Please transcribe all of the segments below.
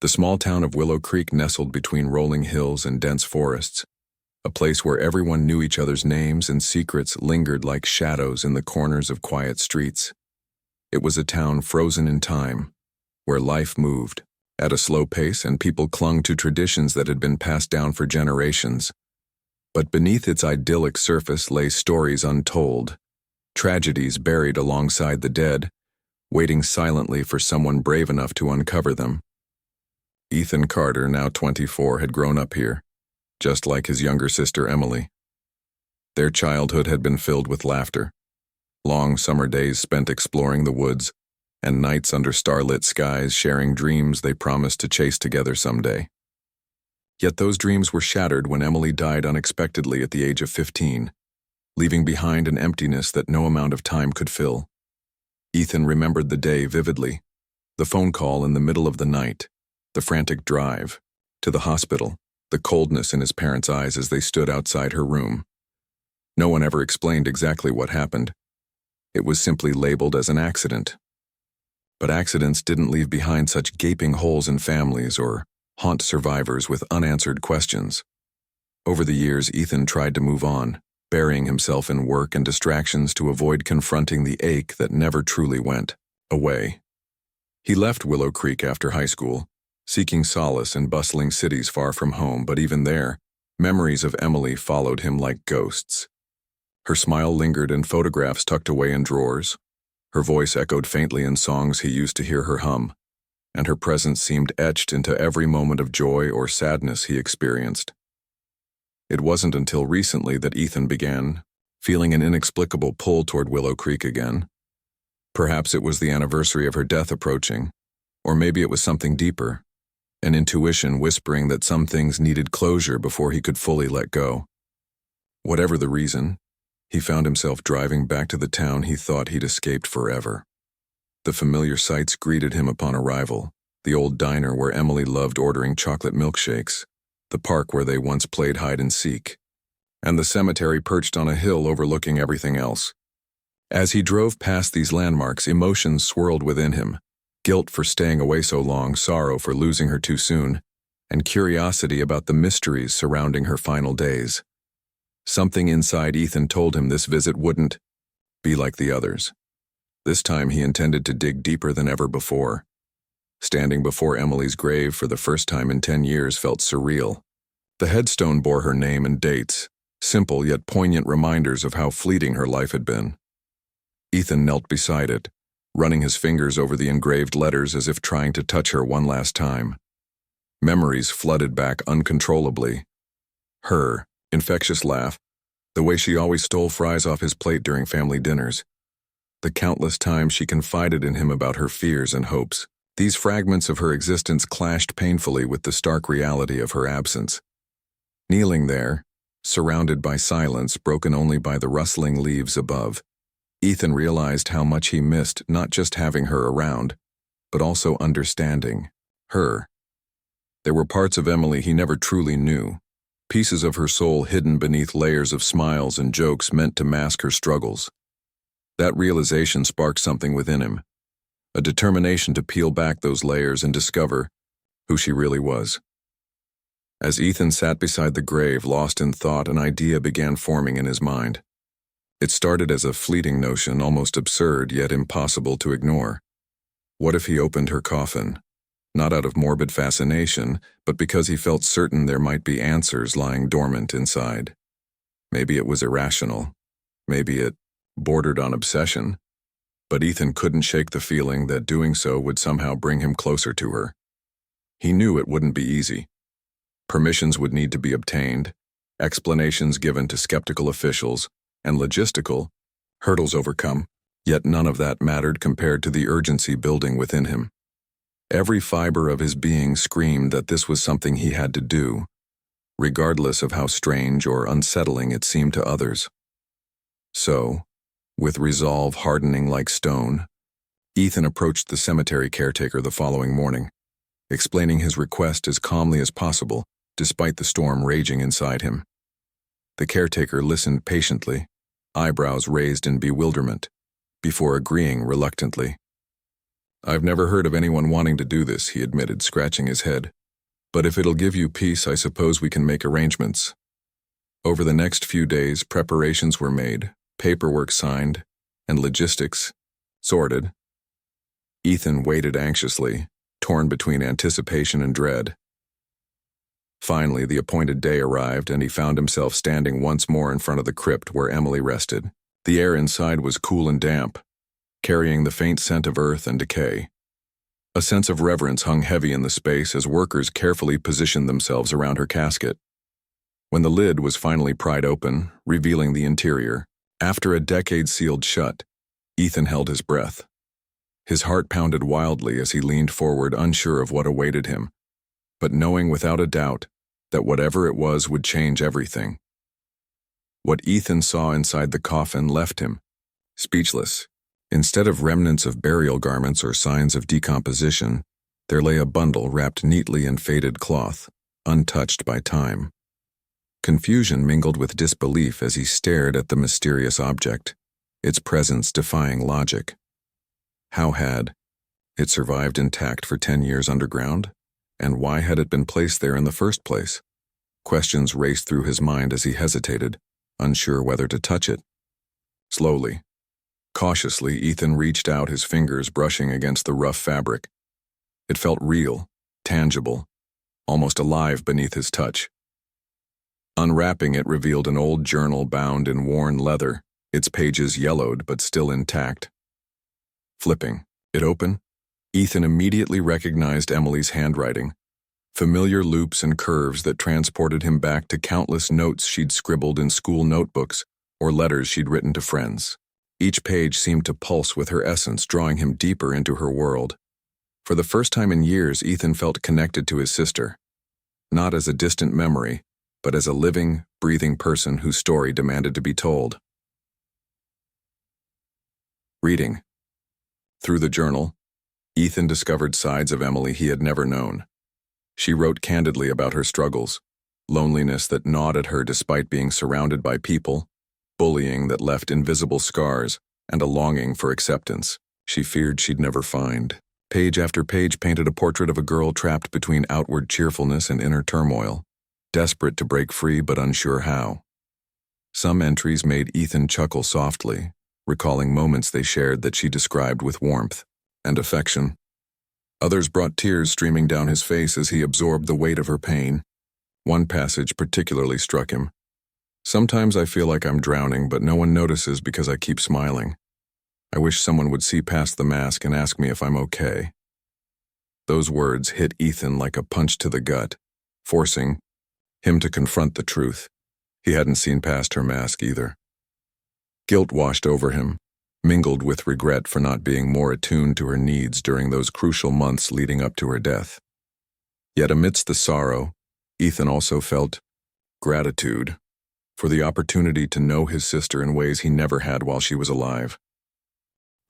The small town of Willow Creek nestled between rolling hills and dense forests, a place where everyone knew each other's names and secrets lingered like shadows in the corners of quiet streets. It was a town frozen in time, where life moved at a slow pace and people clung to traditions that had been passed down for generations. But beneath its idyllic surface lay stories untold, tragedies buried alongside the dead, waiting silently for someone brave enough to uncover them. Ethan Carter, now 24, had grown up here, just like his younger sister Emily. Their childhood had been filled with laughter, long summer days spent exploring the woods, and nights under starlit skies sharing dreams they promised to chase together someday. Yet those dreams were shattered when Emily died unexpectedly at the age of 15, leaving behind an emptiness that no amount of time could fill. Ethan remembered the day vividly, the phone call in the middle of the night, the frantic drive to the hospital, the coldness in his parents' eyes as they stood outside her room. No one ever explained exactly what happened. It was simply labeled as an accident. But accidents didn't leave behind such gaping holes in families or haunt survivors with unanswered questions. Over the years, Ethan tried to move on, burying himself in work and distractions to avoid confronting the ache that never truly went away. He left Willow Creek after high school, seeking solace in bustling cities far from home, but even there, memories of Emily followed him like ghosts. Her smile lingered in photographs tucked away in drawers. Her voice echoed faintly in songs he used to hear her hum, and her presence seemed etched into every moment of joy or sadness he experienced. It wasn't until recently that Ethan began feeling an inexplicable pull toward Willow Creek again. Perhaps it was the anniversary of her death approaching, or maybe it was something deeper, an intuition whispering that some things needed closure before he could fully let go. Whatever the reason, he found himself driving back to the town he thought he'd escaped forever. The familiar sights greeted him upon arrival, the old diner where Emily loved ordering chocolate milkshakes, the park where they once played hide and seek, and the cemetery perched on a hill overlooking everything else. As he drove past these landmarks, emotions swirled within him, guilt for staying away so long, sorrow for losing her too soon, and curiosity about the mysteries surrounding her final days. Something inside Ethan told him this visit wouldn't be like the others. This time he intended to dig deeper than ever before. Standing before Emily's grave for the first time in 10 years felt surreal. The headstone bore her name and dates, simple yet poignant reminders of how fleeting her life had been. Ethan knelt beside it, running his fingers over the engraved letters as if trying to touch her one last time. Memories flooded back uncontrollably. Her infectious laugh, the way she always stole fries off his plate during family dinners, the countless times she confided in him about her fears and hopes. These fragments of her existence clashed painfully with the stark reality of her absence. Kneeling there, surrounded by silence broken only by the rustling leaves above, Ethan realized how much he missed not just having her around, but also understanding her. There were parts of Emily he never truly knew, pieces of her soul hidden beneath layers of smiles and jokes meant to mask her struggles. That realization sparked something within him, a determination to peel back those layers and discover who she really was. As Ethan sat beside the grave, lost in thought, an idea began forming in his mind. It started as a fleeting notion, almost absurd yet impossible to ignore. What if he opened her coffin? Not out of morbid fascination, but because he felt certain there might be answers lying dormant inside. Maybe it was irrational. Maybe it bordered on obsession. But Ethan couldn't shake the feeling that doing so would somehow bring him closer to her. He knew it wouldn't be easy. Permissions would need to be obtained, explanations given to skeptical officials, and logistical hurdles overcome, yet none of that mattered compared to the urgency building within him. Every fiber of his being screamed that this was something he had to do, regardless of how strange or unsettling it seemed to others. So, with resolve hardening like stone, Ethan approached the cemetery caretaker the following morning, explaining his request as calmly as possible, despite the storm raging inside him. The caretaker listened patiently, eyebrows raised in bewilderment, before agreeing reluctantly. I've never heard of anyone wanting to do this, he admitted, scratching his head. But if it'll give you peace, I suppose we can make arrangements. Over the next few days, preparations were made, paperwork signed, and logistics sorted. Ethan waited anxiously, torn between anticipation and dread. Finally, the appointed day arrived, and he found himself standing once more in front of the crypt where Emily rested. The air inside was cool and damp, carrying the faint scent of earth and decay. A sense of reverence hung heavy in the space as workers carefully positioned themselves around her casket. When the lid was finally pried open, revealing the interior, after a decade sealed shut, Ethan held his breath. His heart pounded wildly as he leaned forward, unsure of what awaited him, but knowing without a doubt that whatever it was would change everything. What Ethan saw inside the coffin left him speechless. Instead of remnants of burial garments or signs of decomposition, there lay a bundle wrapped neatly in faded cloth, untouched by time. Confusion mingled with disbelief as he stared at the mysterious object, its presence defying logic. How had it survived intact for 10 years underground? And why had it been placed there in the first place? Questions raced through his mind as he hesitated, unsure whether to touch it. Slowly, cautiously, Ethan reached out, his fingers brushing against the rough fabric. It felt real, tangible, almost alive beneath his touch. Unwrapping it revealed an old journal bound in worn leather, its pages yellowed but still intact. Flipping it open, Ethan immediately recognized Emily's handwriting, familiar loops and curves that transported him back to countless notes she'd scribbled in school notebooks or letters she'd written to friends. Each page seemed to pulse with her essence, drawing him deeper into her world. For the first time in years, Ethan felt connected to his sister, not as a distant memory, but as a living, breathing person whose story demanded to be told. Reading. Through the journal, Ethan discovered sides of Emily he had never known. She wrote candidly about her struggles, loneliness that gnawed at her despite being surrounded by people, bullying that left invisible scars, and a longing for acceptance she feared she'd never find. Page after page painted a portrait of a girl trapped between outward cheerfulness and inner turmoil, desperate to break free but unsure how. Some entries made Ethan chuckle softly, recalling moments they shared that she described with warmth and affection. Others brought tears streaming down his face as he absorbed the weight of her pain. One passage particularly struck him. Sometimes I feel like I'm drowning, but no one notices because I keep smiling. I wish someone would see past the mask and ask me if I'm okay. Those words hit Ethan like a punch to the gut, forcing him to confront the truth. He hadn't seen past her mask either. Guilt washed over him, mingled with regret for not being more attuned to her needs during those crucial months leading up to her death. Yet amidst the sorrow, Ethan also felt gratitude for the opportunity to know his sister in ways he never had while she was alive.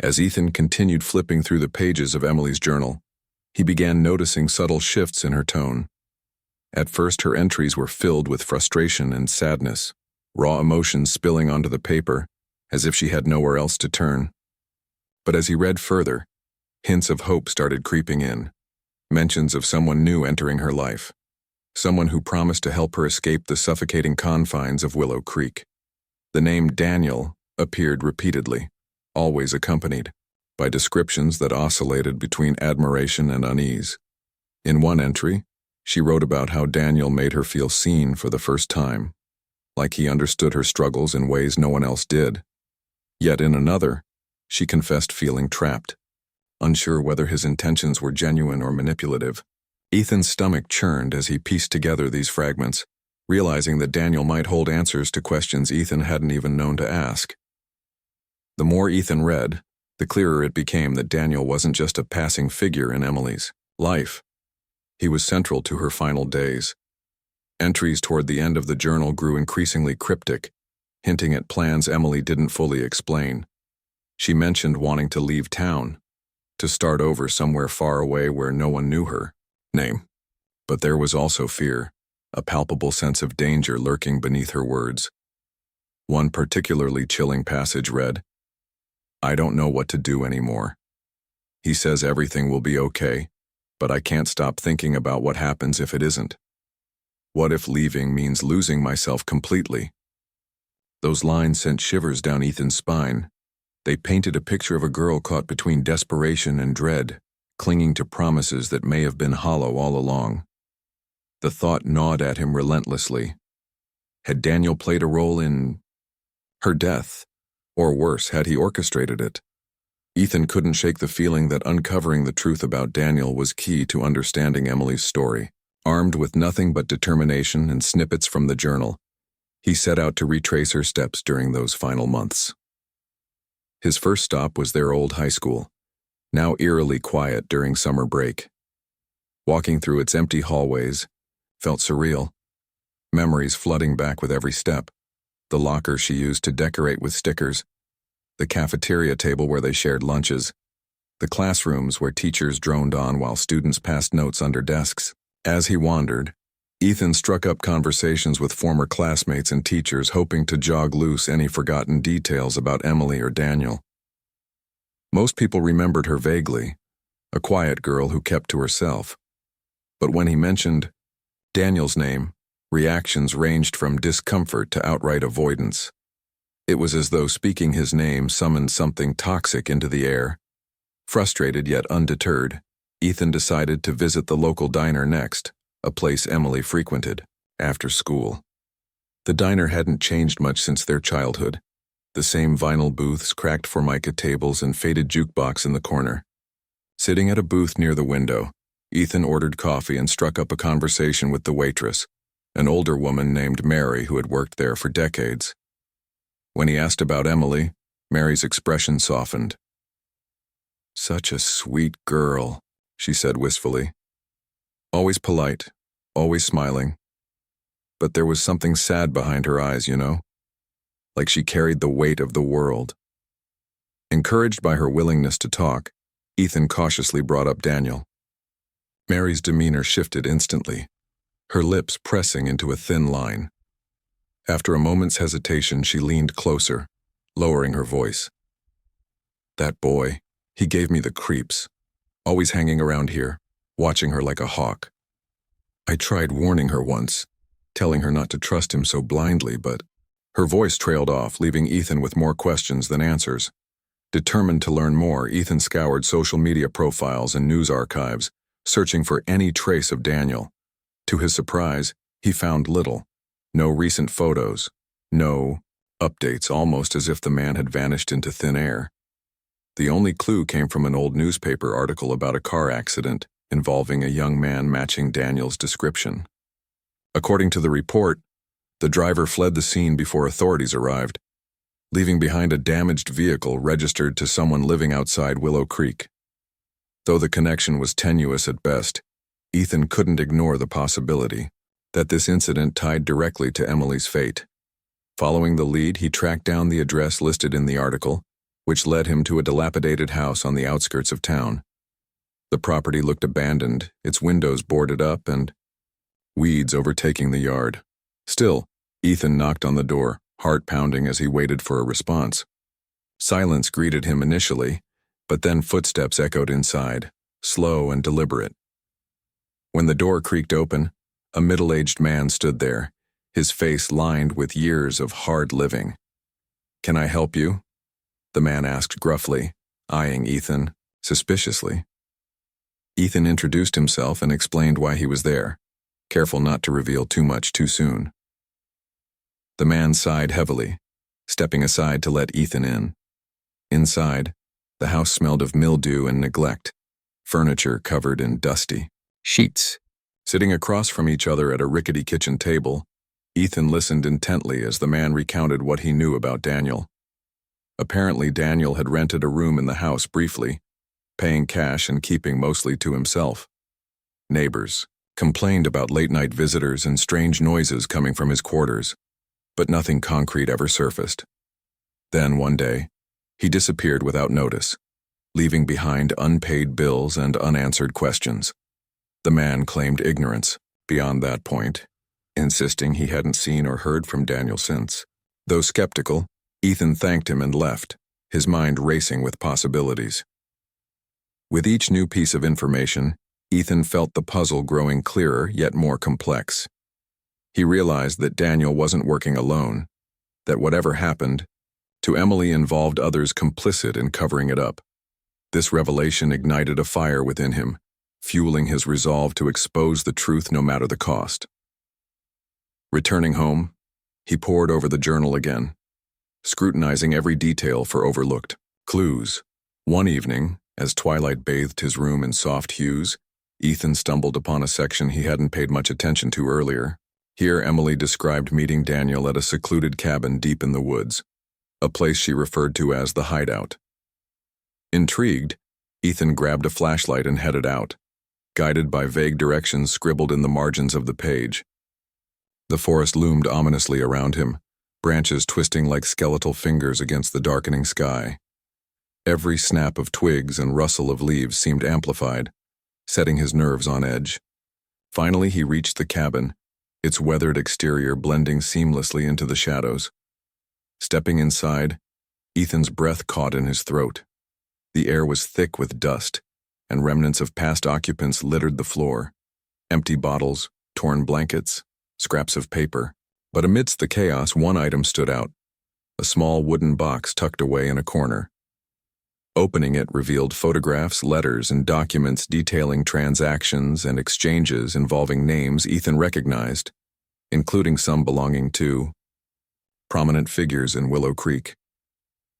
As Ethan continued flipping through the pages of Emily's journal, he began noticing subtle shifts in her tone. At first, her entries were filled with frustration and sadness, raw emotions spilling onto the paper, as if she had nowhere else to turn. But as he read further, hints of hope started creeping in, mentions of someone new entering her life, someone who promised to help her escape the suffocating confines of Willow Creek. The name Daniel appeared repeatedly, always accompanied by descriptions that oscillated between admiration and unease. In one entry, she wrote about how Daniel made her feel seen for the first time, like he understood her struggles in ways no one else did. Yet in another, she confessed feeling trapped, unsure whether his intentions were genuine or manipulative. Ethan's stomach churned as he pieced together these fragments, realizing that Daniel might hold answers to questions Ethan hadn't even known to ask. The more Ethan read, the clearer it became that Daniel wasn't just a passing figure in Emily's life. He was central to her final days. Entries toward the end of the journal grew increasingly cryptic, hinting at plans Emily didn't fully explain. She mentioned wanting to leave town, to start over somewhere far away where no one knew her name. But there was also fear, a palpable sense of danger lurking beneath her words. One particularly chilling passage read, "I don't know what to do anymore. He says everything will be okay, but I can't stop thinking about what happens if it isn't. What if leaving means losing myself completely? Those lines sent shivers down Ethan's spine. They painted a picture of a girl caught between desperation and dread, clinging to promises that may have been hollow all along. The thought gnawed at him relentlessly. Had Daniel played a role in her death? Or worse, had he orchestrated it? Ethan couldn't shake the feeling that uncovering the truth about Daniel was key to understanding Emily's story. Armed with nothing but determination and snippets from the journal, he set out to retrace her steps during those final months. His first stop was their old high school, now eerily quiet during summer break. Walking through its empty hallways felt surreal, memories flooding back with every step. The locker she used to decorate with stickers, the cafeteria table where they shared lunches, the classrooms where teachers droned on while students passed notes under desks. As he wandered, Ethan struck up conversations with former classmates and teachers, hoping to jog loose any forgotten details about Emily or Daniel. Most people remembered her vaguely, a quiet girl who kept to herself. But when he mentioned Daniel's name, reactions ranged from discomfort to outright avoidance. It was as though speaking his name summoned something toxic into the air. Frustrated yet undeterred, Ethan decided to visit the local diner next, a place Emily frequented after school. The diner hadn't changed much since their childhood. The same vinyl booths, cracked formica tables, and faded jukebox in the corner. Sitting at a booth near the window, Ethan ordered coffee and struck up a conversation with the waitress, an older woman named Mary who had worked there for decades. When he asked about Emily, Mary's expression softened. "Such a sweet girl," she said wistfully. "Always polite, always smiling. But there was something sad behind her eyes, you know? Like she carried the weight of the world." Encouraged by her willingness to talk, Ethan cautiously brought up Daniel. Mary's demeanor shifted instantly, her lips pressing into a thin line. After a moment's hesitation, she leaned closer, lowering her voice. "That boy, he gave me the creeps. Always hanging around here, watching her like a hawk. I tried warning her once, telling her not to trust him so blindly, but..." Her voice trailed off, leaving Ethan with more questions than answers. Determined to learn more, Ethan scoured social media profiles and news archives, searching for any trace of Daniel. To his surprise, he found little. No recent photos, no updates, almost as if the man had vanished into thin air. The only clue came from an old newspaper article about a car accident involving a young man matching Daniel's description. According to the report, the driver fled the scene before authorities arrived, leaving behind a damaged vehicle registered to someone living outside Willow Creek. Though the connection was tenuous at best, Ethan couldn't ignore the possibility that this incident tied directly to Emily's fate. Following the lead, he tracked down the address listed in the article, which led him to a dilapidated house on the outskirts of town. The property looked abandoned, its windows boarded up, and weeds overtaking the yard. Still, Ethan knocked on the door, heart pounding as he waited for a response. Silence greeted him initially, but then footsteps echoed inside, slow and deliberate. When the door creaked open, a middle-aged man stood there, his face lined with years of hard living. "Can I help you?" the man asked gruffly, eyeing Ethan suspiciously. Ethan introduced himself and explained why he was there, careful not to reveal too much too soon. The man sighed heavily, stepping aside to let Ethan in. Inside, the house smelled of mildew and neglect, furniture covered in dusty sheets. Sitting across from each other at a rickety kitchen table, Ethan listened intently as the man recounted what he knew about Daniel. Apparently, Daniel had rented a room in the house briefly, paying cash and keeping mostly to himself. Neighbors complained about late-night visitors and strange noises coming from his quarters, but nothing concrete ever surfaced. Then, one day, he disappeared without notice, leaving behind unpaid bills and unanswered questions. The man claimed ignorance beyond that point, insisting he hadn't seen or heard from Daniel since. Though skeptical, Ethan thanked him and left, his mind racing with possibilities. With each new piece of information, Ethan felt the puzzle growing clearer yet more complex. He realized that Daniel wasn't working alone, that whatever happened to Emily involved others complicit in covering it up. This revelation ignited a fire within him, fueling his resolve to expose the truth no matter the cost. Returning home, he pored over the journal again, scrutinizing every detail for overlooked clues. One evening, as twilight bathed his room in soft hues, Ethan stumbled upon a section he hadn't paid much attention to earlier. Here Emily described meeting Daniel at a secluded cabin deep in the woods, a place she referred to as the hideout. Intrigued, Ethan grabbed a flashlight and headed out, guided by vague directions scribbled in the margins of the page. The forest loomed ominously around him, branches twisting like skeletal fingers against the darkening sky. Every snap of twigs and rustle of leaves seemed amplified, setting his nerves on edge. Finally, he reached the cabin, its weathered exterior blending seamlessly into the shadows. Stepping inside, Ethan's breath caught in his throat. The air was thick with dust, and remnants of past occupants littered the floor. Empty bottles, torn blankets, scraps of paper. But amidst the chaos, one item stood out, a small wooden box tucked away in a corner. Opening it revealed photographs, letters, and documents detailing transactions and exchanges involving names Ethan recognized, including some belonging to prominent figures in Willow Creek.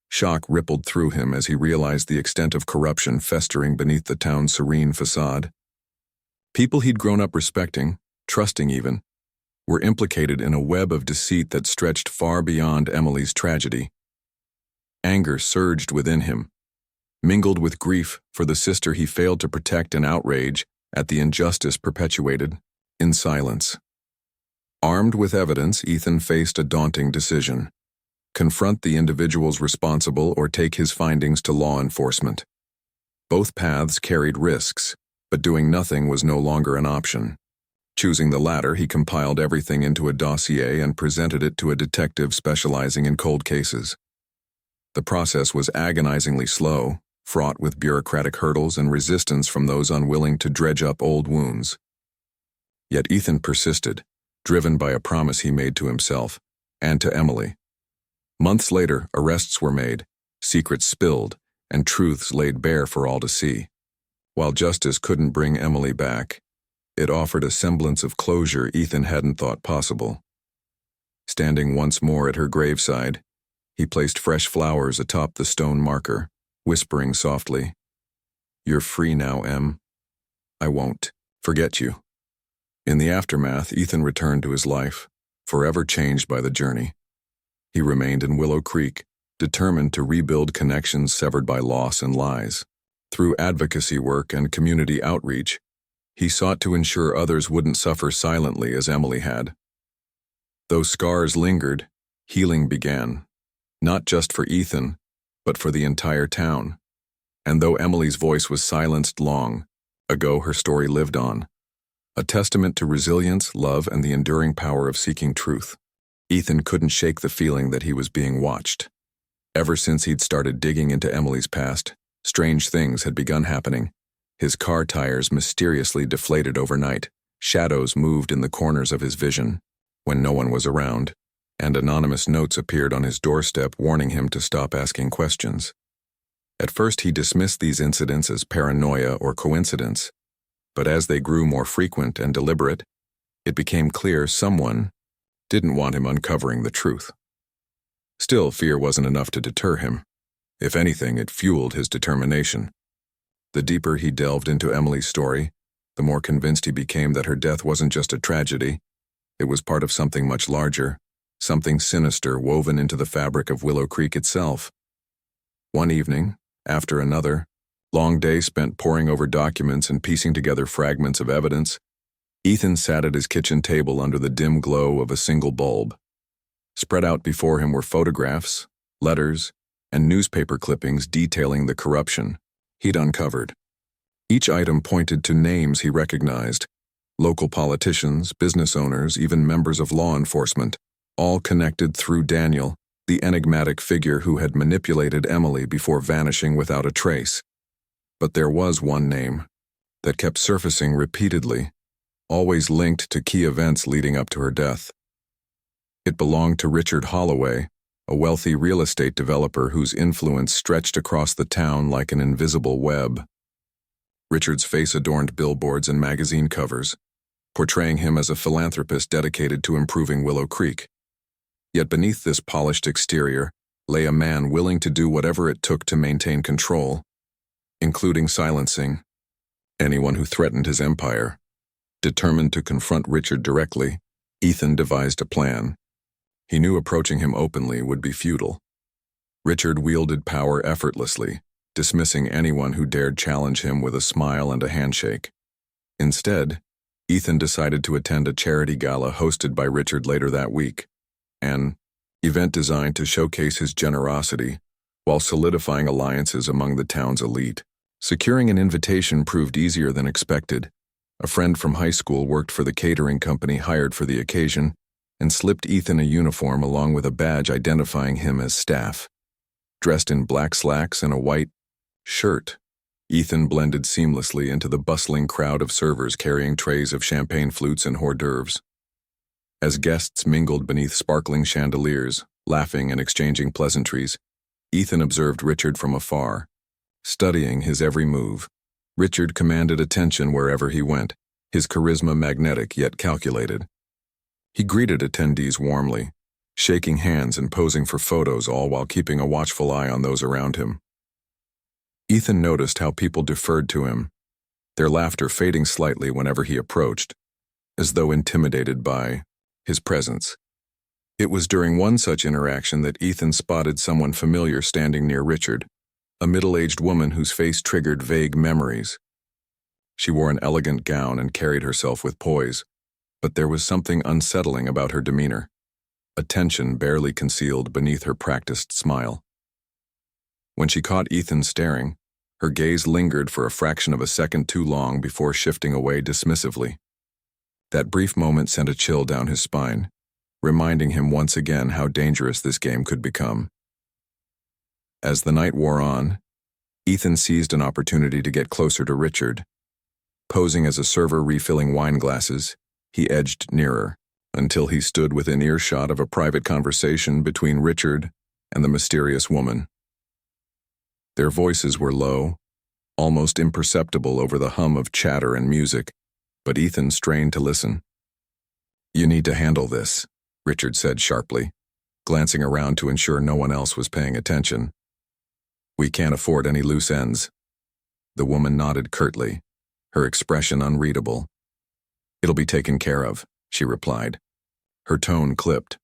Shock rippled through him as he realized the extent of corruption festering beneath the town's serene facade. People he'd grown up respecting, trusting even, were implicated in a web of deceit that stretched far beyond Emily's tragedy. Anger surged within him, mingled with grief for the sister he failed to protect and outrage at the injustice perpetuated in silence. Armed with evidence, Ethan faced a daunting decision: confront the individuals responsible or take his findings to law enforcement. Both paths carried risks, but doing nothing was no longer an option. Choosing the latter, he compiled everything into a dossier and presented it to a detective specializing in cold cases. The process was agonizingly slow, fraught with bureaucratic hurdles and resistance from those unwilling to dredge up old wounds. Yet Ethan persisted, driven by a promise he made to himself and to Emily. Months later, arrests were made, secrets spilled, and truths laid bare for all to see. While justice couldn't bring Emily back, it offered a semblance of closure Ethan hadn't thought possible. Standing once more at her graveside, he placed fresh flowers atop the stone marker, whispering softly, "You're free now, Em. I won't forget you." In the aftermath, Ethan returned to his life, forever changed by the journey. He remained in Willow Creek, determined to rebuild connections severed by loss and lies. Through advocacy work and community outreach, he sought to ensure others wouldn't suffer silently as Emily had. Though scars lingered, healing began, not just for Ethan, but for the entire town. And though Emily's voice was silenced long ago, her story lived on, a testament to resilience, love, and the enduring power of seeking truth. Ethan couldn't shake the feeling that he was being watched. Ever since he'd started digging into Emily's past, strange things had begun happening. His car tires mysteriously deflated overnight, shadows moved in the corners of his vision when no one was around, and anonymous notes appeared on his doorstep warning him to stop asking questions. At first he dismissed these incidents as paranoia or coincidence, but as they grew more frequent and deliberate, it became clear someone didn't want him uncovering the truth. Still, fear wasn't enough to deter him. If anything, it fueled his determination. The deeper he delved into Emily's story, the more convinced he became that her death wasn't just a tragedy. It was part of something much larger, something sinister woven into the fabric of Willow Creek itself. One evening, after another, long day spent poring over documents and piecing together fragments of evidence, Ethan sat at his kitchen table under the dim glow of a single bulb. Spread out before him were photographs, letters, and newspaper clippings detailing the corruption he'd uncovered. Each item pointed to names he recognized: local politicians, business owners, even members of law enforcement, all connected through Daniel, the enigmatic figure who had manipulated Emily before vanishing without a trace. But there was one name that kept surfacing repeatedly, always linked to key events leading up to her death. It belonged to Richard Holloway, a wealthy real estate developer whose influence stretched across the town like an invisible web. Richard's face adorned billboards and magazine covers, portraying him as a philanthropist dedicated to improving Willow Creek. Yet beneath this polished exterior lay a man willing to do whatever it took to maintain control, including silencing anyone who threatened his empire. Determined to confront Richard directly, Ethan devised a plan. He knew approaching him openly would be futile. Richard wielded power effortlessly, dismissing anyone who dared challenge him with a smile and a handshake. Instead, Ethan decided to attend a charity gala hosted by Richard later that week, an event designed to showcase his generosity while solidifying alliances among the town's elite. Securing an invitation proved easier than expected. A friend from high school worked for the catering company hired for the occasion and slipped Ethan a uniform along with a badge identifying him as staff. Dressed in black slacks and a white shirt, Ethan blended seamlessly into the bustling crowd of servers carrying trays of champagne flutes and hors d'oeuvres. As guests mingled beneath sparkling chandeliers, laughing and exchanging pleasantries, Ethan observed Richard from afar, studying his every move. Richard commanded attention wherever he went, his charisma magnetic yet calculated. He greeted attendees warmly, shaking hands and posing for photos, all while keeping a watchful eye on those around him. Ethan noticed how people deferred to him, their laughter fading slightly whenever he approached, as though intimidated by his presence. It was during one such interaction that Ethan spotted someone familiar standing near Richard, a middle-aged woman whose face triggered vague memories. She wore an elegant gown and carried herself with poise, but there was something unsettling about her demeanor, a tension barely concealed beneath her practiced smile. When she caught Ethan staring, her gaze lingered for a fraction of a second too long before shifting away dismissively. That brief moment sent a chill down his spine, reminding him once again how dangerous this game could become. As the night wore on, Ethan seized an opportunity to get closer to Richard. Posing as a server refilling wine glasses, he edged nearer, until he stood within earshot of a private conversation between Richard and the mysterious woman. Their voices were low, almost imperceptible over the hum of chatter and music, but Ethan strained to listen. "You need to handle this," Richard said sharply, glancing around to ensure no one else was paying attention. "We can't afford any loose ends." The woman nodded curtly, her expression unreadable. "It'll be taken care of," she replied. Her tone clipped.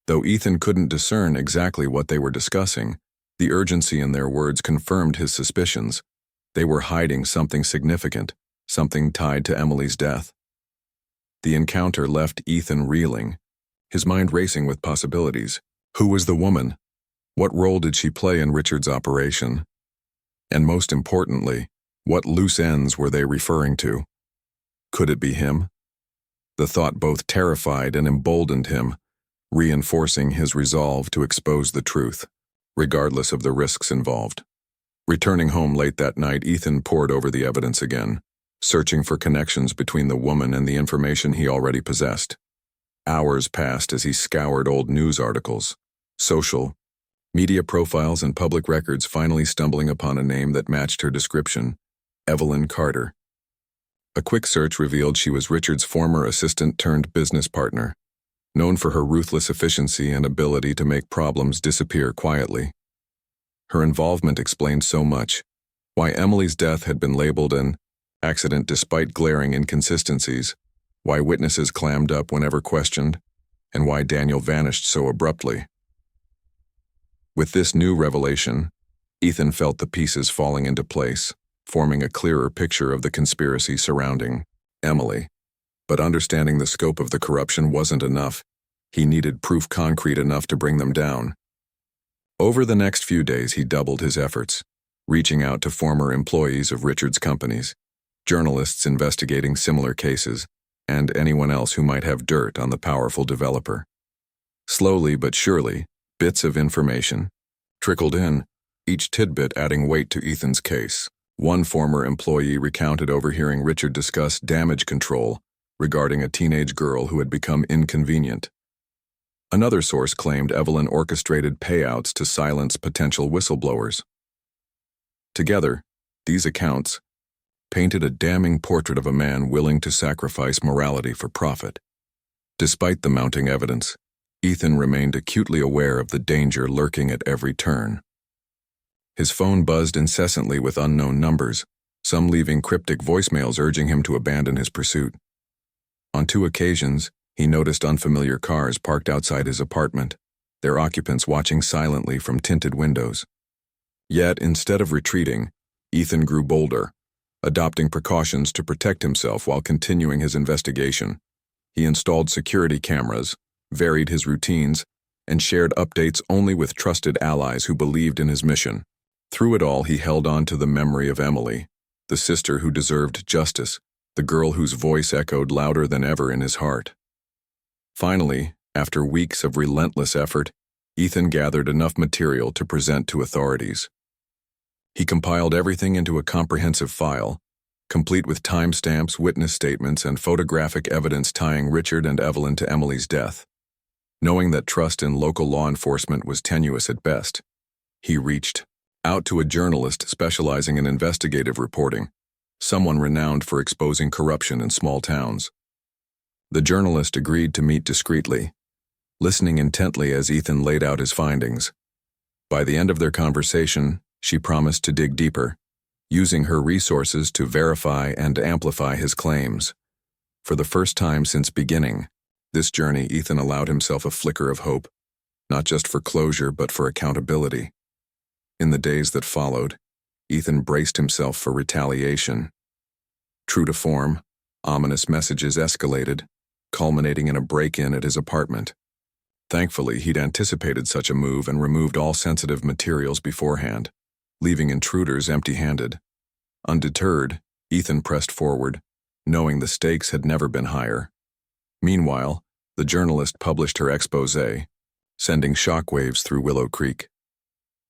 Though Ethan couldn't discern exactly what they were discussing, the urgency in their words confirmed his suspicions. They were hiding something significant, something tied to Emily's death. The encounter left Ethan reeling, his mind racing with possibilities. Who was the woman? What role did she play in Richard's operation? And most importantly, what loose ends were they referring to? Could it be him? The thought both terrified and emboldened him, reinforcing his resolve to expose the truth, regardless of the risks involved. Returning home late that night, Ethan pored over the evidence again, searching for connections between the woman and the information he already possessed. Hours passed as he scoured old news articles, social media profiles, and public records, finally stumbling upon a name that matched her description: Evelyn Carter. A quick search revealed she was Richard's former assistant turned business partner, known for her ruthless efficiency and ability to make problems disappear quietly. Her involvement explained so much: why Emily's death had been labeled an accident despite glaring inconsistencies, why witnesses clammed up whenever questioned, and why Daniel vanished so abruptly. With this new revelation, Ethan felt the pieces falling into place, forming a clearer picture of the conspiracy surrounding Emily. But understanding the scope of the corruption wasn't enough. He needed proof concrete enough to bring them down. Over the next few days, he doubled his efforts, reaching out to former employees of Richard's companies, journalists investigating similar cases, and anyone else who might have dirt on the powerful developer. Slowly but surely, bits of information trickled in, each tidbit adding weight to Ethan's case. One former employee recounted overhearing Richard discuss damage control regarding a teenage girl who had become inconvenient. Another source claimed Evelyn orchestrated payouts to silence potential whistleblowers. Together, these accounts painted a damning portrait of a man willing to sacrifice morality for profit. Despite the mounting evidence, Ethan remained acutely aware of the danger lurking at every turn. His phone buzzed incessantly with unknown numbers, some leaving cryptic voicemails urging him to abandon his pursuit. On 2 occasions, he noticed unfamiliar cars parked outside his apartment, their occupants watching silently from tinted windows. Yet, instead of retreating, Ethan grew bolder, adopting precautions to protect himself while continuing his investigation. He installed security cameras, varied his routines, and shared updates only with trusted allies who believed in his mission. Through it all, he held on to the memory of Emily, the sister who deserved justice, the girl whose voice echoed louder than ever in his heart. Finally, after weeks of relentless effort, Ethan gathered enough material to present to authorities. He compiled everything into a comprehensive file, complete with timestamps, witness statements, and photographic evidence tying Richard and Evelyn to Emily's death. Knowing that trust in local law enforcement was tenuous at best, he reached out to a journalist specializing in investigative reporting, someone renowned for exposing corruption in small towns. The journalist agreed to meet discreetly, listening intently as Ethan laid out his findings. By the end of their conversation, she promised to dig deeper, using her resources to verify and amplify his claims. For the first time since beginning this journey, Ethan allowed himself a flicker of hope, not just for closure but for accountability. In the days that followed, Ethan braced himself for retaliation. True to form, ominous messages escalated, culminating in a break-in at his apartment. Thankfully, he'd anticipated such a move and removed all sensitive materials beforehand, leaving intruders empty-handed. Undeterred, Ethan pressed forward, knowing the stakes had never been higher. Meanwhile, the journalist published her exposé, sending shockwaves through Willow Creek.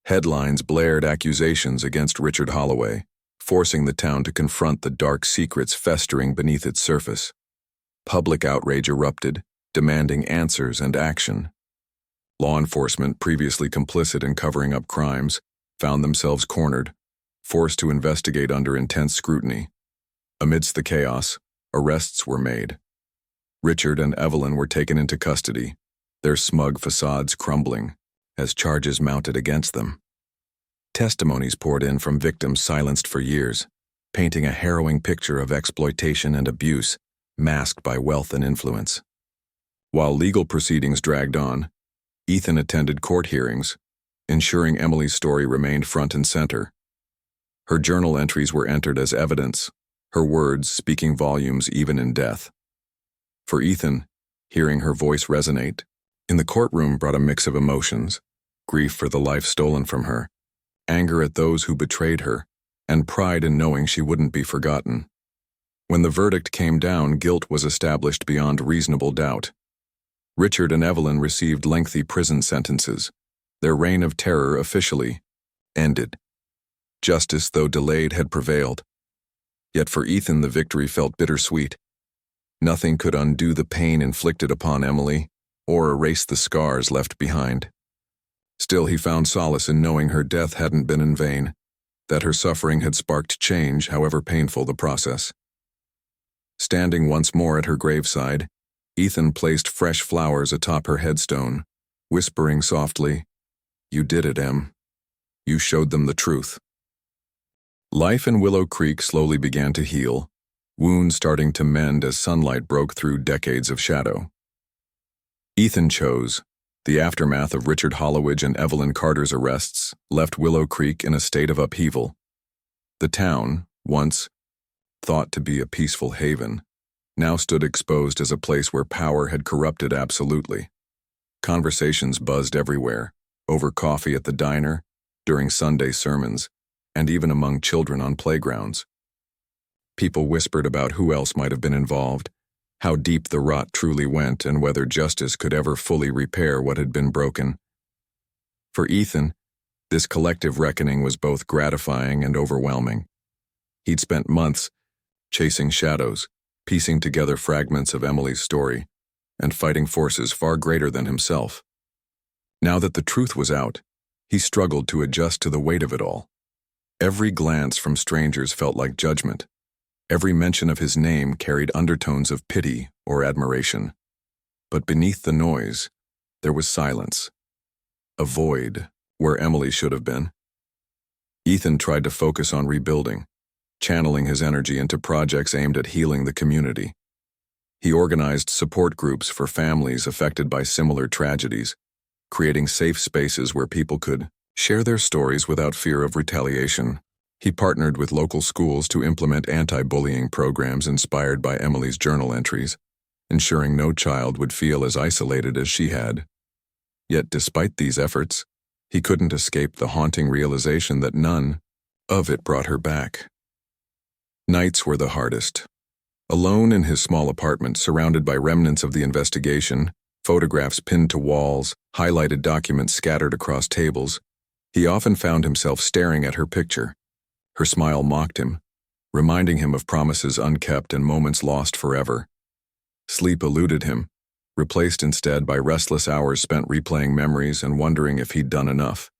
Headlines blared accusations against Richard Holloway, forcing the town to confront the dark secrets festering beneath its surface. Public outrage erupted, demanding answers and action. Law enforcement, previously complicit in covering up crimes, found themselves cornered, forced to investigate under intense scrutiny. Amidst the chaos, arrests were made. Richard and Evelyn were taken into custody, their smug facades crumbling as charges mounted against them. Testimonies poured in from victims silenced for years, painting a harrowing picture of exploitation and abuse, masked by wealth and influence. While legal proceedings dragged on, Ethan attended court hearings, ensuring Emily's story remained front and center. Her journal entries were entered as evidence, her words speaking volumes even in death. For Ethan, hearing her voice resonate in the courtroom brought a mix of emotions: grief for the life stolen from her, anger at those who betrayed her, and pride in knowing she wouldn't be forgotten. When the verdict came down, guilt was established beyond reasonable doubt. Richard and Evelyn received lengthy prison sentences. Their reign of terror officially ended. Justice, though delayed, had prevailed. Yet for Ethan, the victory felt bittersweet. Nothing could undo the pain inflicted upon Emily or erase the scars left behind. Still, he found solace in knowing her death hadn't been in vain, that her suffering had sparked change, however painful the process. Standing once more at her graveside, Ethan placed fresh flowers atop her headstone, whispering softly, "You did it, Em. You showed them the truth." Life in Willow Creek slowly began to heal, wounds starting to mend as sunlight broke through decades of shadow. Ethan chose. The aftermath of Richard Holloway and Evelyn Carter's arrests left Willow Creek in a state of upheaval. The town, once thought to be a peaceful haven, now stood exposed as a place where power had corrupted absolutely. Conversations buzzed everywhere, over coffee at the diner, during Sunday sermons, and even among children on playgrounds. People whispered about who else might have been involved, how deep the rot truly went, and whether justice could ever fully repair what had been broken. For Ethan, this collective reckoning was both gratifying and overwhelming. He'd spent months chasing shadows, piecing together fragments of Emily's story, and fighting forces far greater than himself. Now that the truth was out, he struggled to adjust to the weight of it all. Every glance from strangers felt like judgment. Every mention of his name carried undertones of pity or admiration. But beneath the noise, there was silence. A void where Emily should have been. Ethan tried to focus on rebuilding, channeling his energy into projects aimed at healing the community. He organized support groups for families affected by similar tragedies, creating safe spaces where people could share their stories without fear of retaliation. He partnered with local schools to implement anti-bullying programs inspired by Emily's journal entries, ensuring no child would feel as isolated as she had. Yet despite these efforts, he couldn't escape the haunting realization that none of it brought her back. Nights were the hardest. Alone in his small apartment, surrounded by remnants of the investigation, photographs pinned to walls, highlighted documents scattered across tables, he often found himself staring at her picture. Her smile mocked him, reminding him of promises unkept and moments lost forever. Sleep eluded him, replaced instead by restless hours spent replaying memories and wondering if he'd done enough.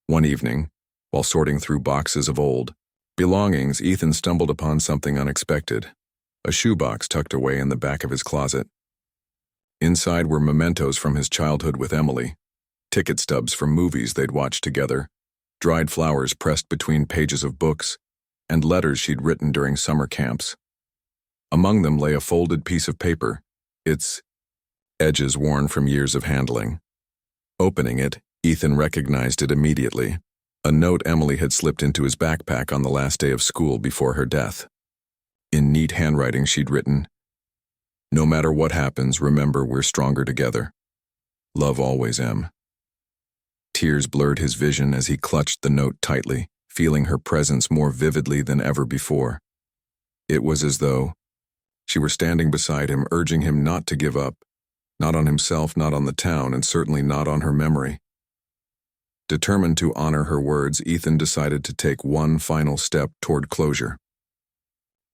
One evening, while sorting through boxes of old belongings, Ethan stumbled upon something unexpected, a shoebox tucked away in the back of his closet. Inside were mementos from his childhood with Emily, ticket stubs from movies they'd watched together, dried flowers pressed between pages of books, and letters she'd written during summer camps. Among them lay a folded piece of paper, its edges worn from years of handling. Opening it, Ethan recognized it immediately, a note Emily had slipped into his backpack on the last day of school before her death. In neat handwriting she'd written, "No matter what happens, remember we're stronger together. Love always, Em." Tears blurred his vision as he clutched the note tightly, feeling her presence more vividly than ever before. It was as though she were standing beside him, urging him not to give up, not on himself, not on the town, and certainly not on her memory. Determined to honor her words, Ethan decided to take one final step toward closure.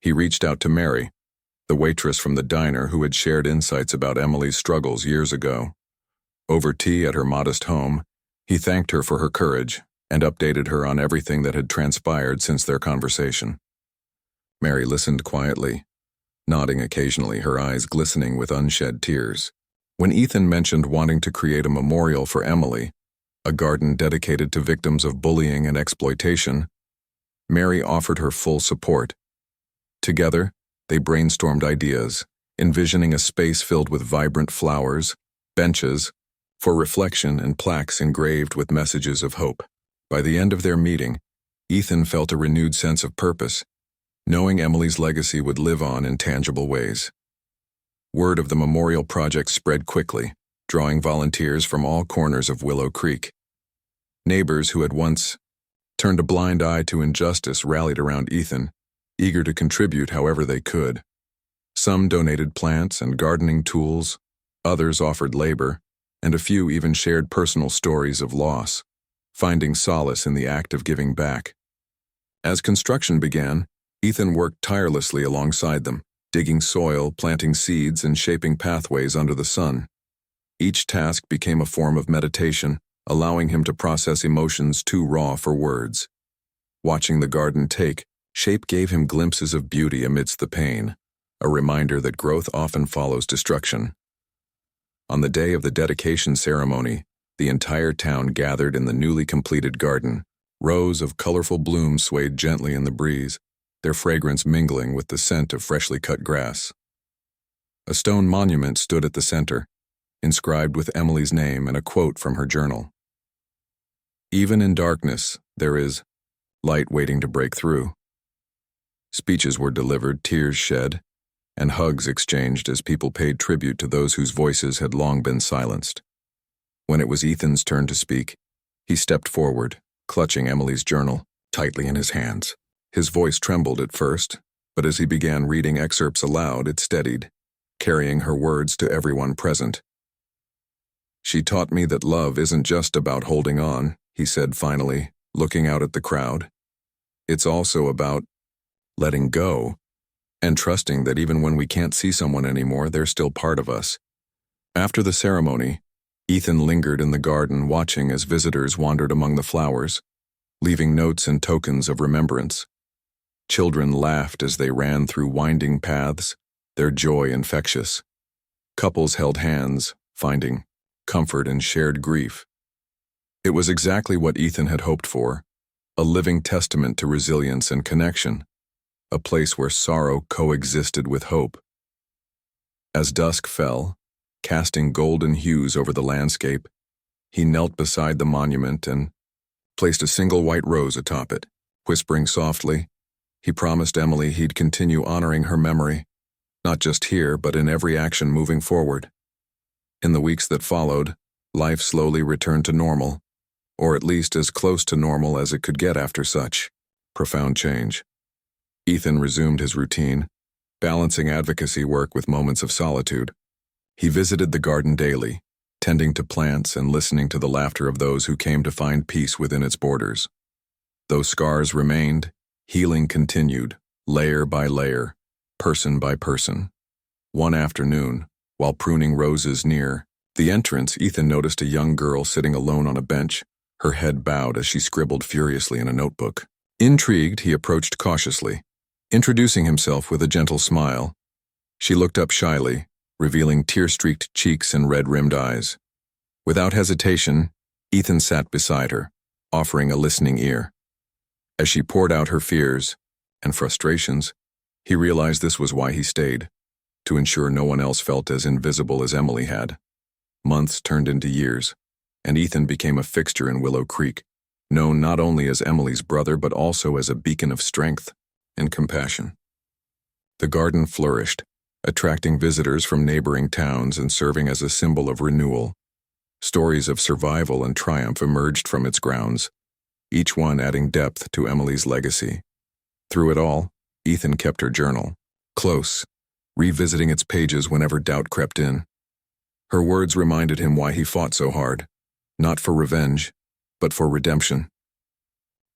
He reached out to Mary, the waitress from the diner who had shared insights about Emily's struggles years ago. Over tea at her modest home, he thanked her for her courage and updated her on everything that had transpired since their conversation. Mary listened quietly, nodding occasionally, her eyes glistening with unshed tears. When Ethan mentioned wanting to create a memorial for Emily, a garden dedicated to victims of bullying and exploitation, Mary offered her full support. Together, they brainstormed ideas, envisioning a space filled with vibrant flowers, benches for reflection, and plaques engraved with messages of hope. By the end of their meeting, Ethan felt a renewed sense of purpose, knowing Emily's legacy would live on in tangible ways. Word of the memorial project spread quickly, drawing volunteers from all corners of Willow Creek. Neighbors who had once turned a blind eye to injustice rallied around Ethan, eager to contribute however they could. Some donated plants and gardening tools, others offered labor, and a few even shared personal stories of loss, finding solace in the act of giving back. As construction began, Ethan worked tirelessly alongside them, digging soil, planting seeds, and shaping pathways under the sun. Each task became a form of meditation, allowing him to process emotions too raw for words. Watching the garden take shape gave him glimpses of beauty amidst the pain, a reminder that growth often follows destruction. On the day of the dedication ceremony, the entire town gathered in the newly completed garden. Rows of colorful blooms swayed gently in the breeze, their fragrance mingling with the scent of freshly cut grass. A stone monument stood at the center, inscribed with Emily's name and a quote from her journal. "Even in darkness, there is light waiting to break through." Speeches were delivered, tears shed, and hugs exchanged as people paid tribute to those whose voices had long been silenced. When it was Ethan's turn to speak, he stepped forward, clutching Emily's journal tightly in his hands. His voice trembled at first, but as he began reading excerpts aloud, it steadied, carrying her words to everyone present. "She taught me that love isn't just about holding on," he said finally, looking out at the crowd. "It's also about letting go, and trusting that even when we can't see someone anymore, they're still part of us. After the ceremony, Ethan lingered in the garden watching as visitors wandered among the flowers, leaving notes and tokens of remembrance. Children laughed as they ran through winding paths, their joy infectious. Couples held hands, finding comfort in shared grief. It was exactly what Ethan had hoped for, a living testament to resilience and connection, a place where sorrow coexisted with hope. As dusk fell, casting golden hues over the landscape, he knelt beside the monument and placed a single white rose atop it. Whispering softly, he promised Emily he'd continue honoring her memory, not just here but in every action moving forward. In the weeks that followed, life slowly returned to normal, or at least as close to normal as it could get after such profound change. Ethan resumed his routine, balancing advocacy work with moments of solitude. He visited the garden daily, tending to plants and listening to the laughter of those who came to find peace within its borders. Though scars remained, healing continued, layer by layer, person by person. One afternoon, while pruning roses near the entrance, Ethan noticed a young girl sitting alone on a bench, her head bowed as she scribbled furiously in a notebook. Intrigued, he approached cautiously, introducing himself with a gentle smile. She looked up shyly, revealing tear-streaked cheeks and red-rimmed eyes. Without hesitation, Ethan sat beside her, offering a listening ear. As she poured out her fears and frustrations, he realized this was why he stayed, to ensure no one else felt as invisible as Emily had. Months turned into years, and Ethan became a fixture in Willow Creek, known not only as Emily's brother but also as a beacon of strength and compassion. The garden flourished, attracting visitors from neighboring towns and serving as a symbol of renewal. Stories of survival and triumph emerged from its grounds, each one adding depth to Emily's legacy. Through it all, Ethan kept her journal close, revisiting its pages whenever doubt crept in. Her words reminded him why he fought so hard, not for revenge, but for redemption.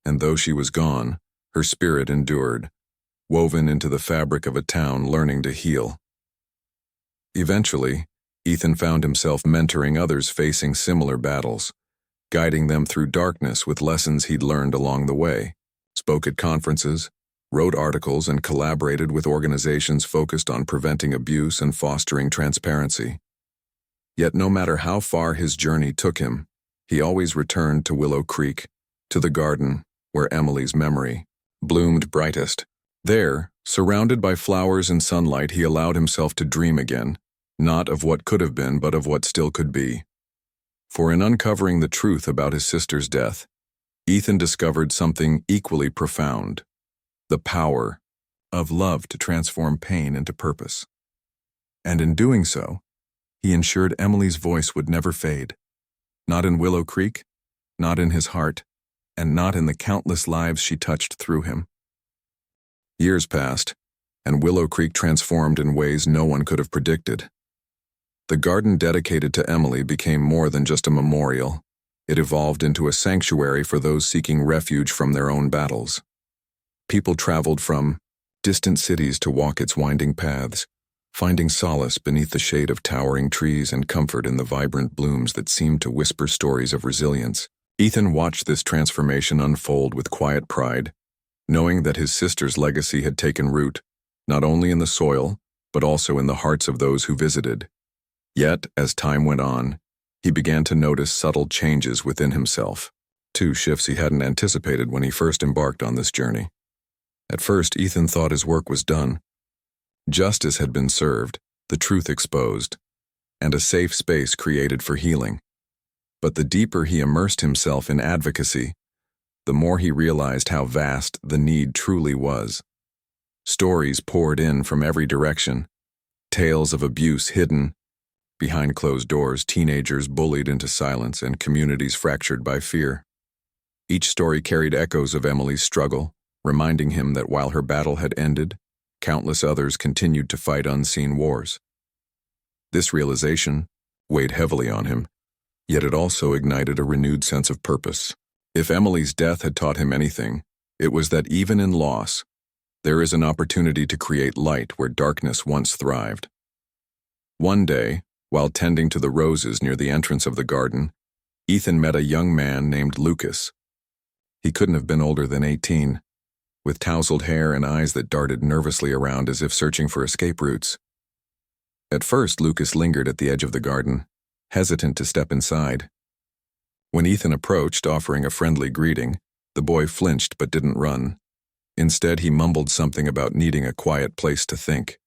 And though she was gone, her spirit endured, woven into the fabric of a town learning to heal. Eventually, Ethan found himself mentoring others facing similar battles, guiding them through darkness with lessons he'd learned along the way, spoke at conferences, wrote articles, and collaborated with organizations focused on preventing abuse and fostering transparency. Yet no matter how far his journey took him, he always returned to Willow Creek, to the garden where Emily's memory bloomed brightest. There, surrounded by flowers and sunlight, he allowed himself to dream again, not of what could have been, but of what still could be. For in uncovering the truth about his sister's death, Ethan discovered something equally profound: the power of love to transform pain into purpose. And in doing so, he ensured Emily's voice would never fade. Not in Willow Creek, not in his heart, and not in the countless lives she touched through him. Years passed, and Willow Creek transformed in ways no one could have predicted. The garden dedicated to Emily became more than just a memorial. It evolved into a sanctuary for those seeking refuge from their own battles. People traveled from distant cities to walk its winding paths, finding solace beneath the shade of towering trees and comfort in the vibrant blooms that seemed to whisper stories of resilience. Ethan watched this transformation unfold with quiet pride, knowing that his sister's legacy had taken root, not only in the soil, but also in the hearts of those who visited. Yet, as time went on, he began to notice subtle changes within himself, two shifts he hadn't anticipated when he first embarked on this journey. At first, Ethan thought his work was done. Justice had been served, the truth exposed, and a safe space created for healing. But the deeper he immersed himself in advocacy, the more he realized how vast the need truly was. Stories poured in from every direction, tales of abuse hidden behind closed doors, teenagers bullied into silence, and communities fractured by fear. Each story carried echoes of Emily's struggle, reminding him that while her battle had ended, countless others continued to fight unseen wars. This realization weighed heavily on him, yet it also ignited a renewed sense of purpose. If Emily's death had taught him anything, it was that even in loss, There is an opportunity to create light where darkness once thrived. One day, while tending to the roses near the entrance of the garden, Ethan met a young man named Lucas. He couldn't have been older than 18, with tousled hair and eyes that darted nervously around as if searching for escape routes. At first, Lucas lingered at the edge of the garden, hesitant to step inside. When Ethan approached, offering a friendly greeting, the boy flinched but didn't run. Instead, he mumbled something about needing a quiet place to think.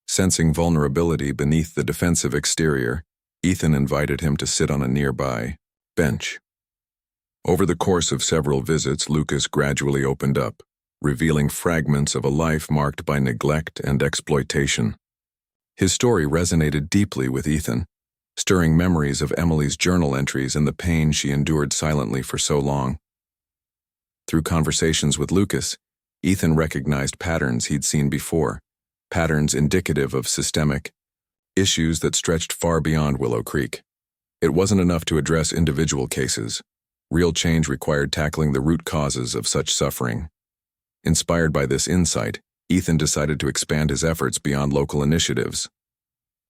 Sensing vulnerability beneath the defensive exterior, Ethan invited him to sit on a nearby bench. Over the course of several visits, Lucas gradually opened up, revealing fragments of a life marked by neglect and exploitation. His story resonated deeply with Ethan, stirring memories of Emily's journal entries and the pain she endured silently for so long. Through conversations with Lucas, Ethan recognized patterns he'd seen before, patterns indicative of systemic issues that stretched far beyond Willow Creek. It wasn't enough to address individual cases. Real change required tackling the root causes of such suffering. Inspired by this insight, Ethan decided to expand his efforts beyond local initiatives.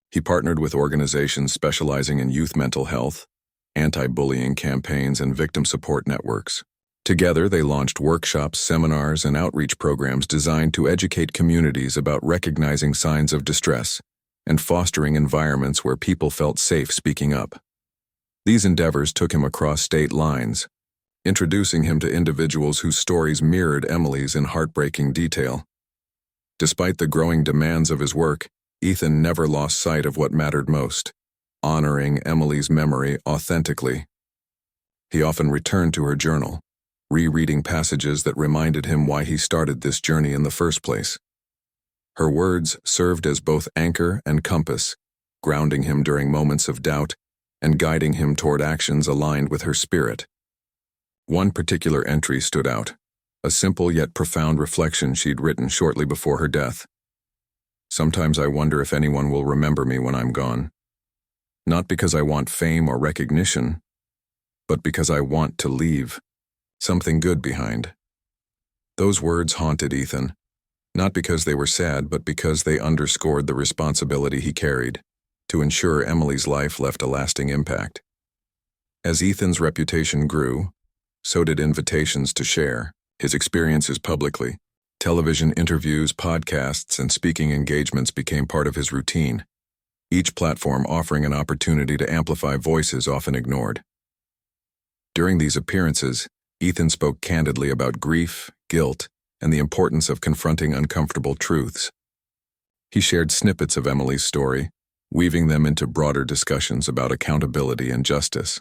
He partnered with organizations specializing in youth mental health, anti-bullying campaigns, and victim support networks. Together, they launched workshops, seminars, and outreach programs designed to educate communities about recognizing signs of distress and fostering environments where people felt safe speaking up. These endeavors took him across state lines, introducing him to individuals whose stories mirrored Emily's in heartbreaking detail. Despite the growing demands of his work, Ethan never lost sight of what mattered most: honoring Emily's memory authentically. He often returned to her journal, rereading passages that reminded him why he started this journey in the first place. Her words served as both anchor and compass, grounding him during moments of doubt and guiding him toward actions aligned with her spirit. One particular entry stood out, a simple yet profound reflection she'd written shortly before her death. "Sometimes I wonder if anyone will remember me when I'm gone. Not because I want fame or recognition, but because I want to leave something good behind." Those words haunted Ethan, not because they were sad, but because they underscored the responsibility he carried to ensure Emily's life left a lasting impact. As Ethan's reputation grew, so did invitations to share his experiences publicly. Television interviews, podcasts, and speaking engagements became part of his routine, each platform offering an opportunity to amplify voices often ignored. During these appearances, Ethan spoke candidly about grief, guilt, and the importance of confronting uncomfortable truths. He shared snippets of Emily's story, weaving them into broader discussions about accountability and justice.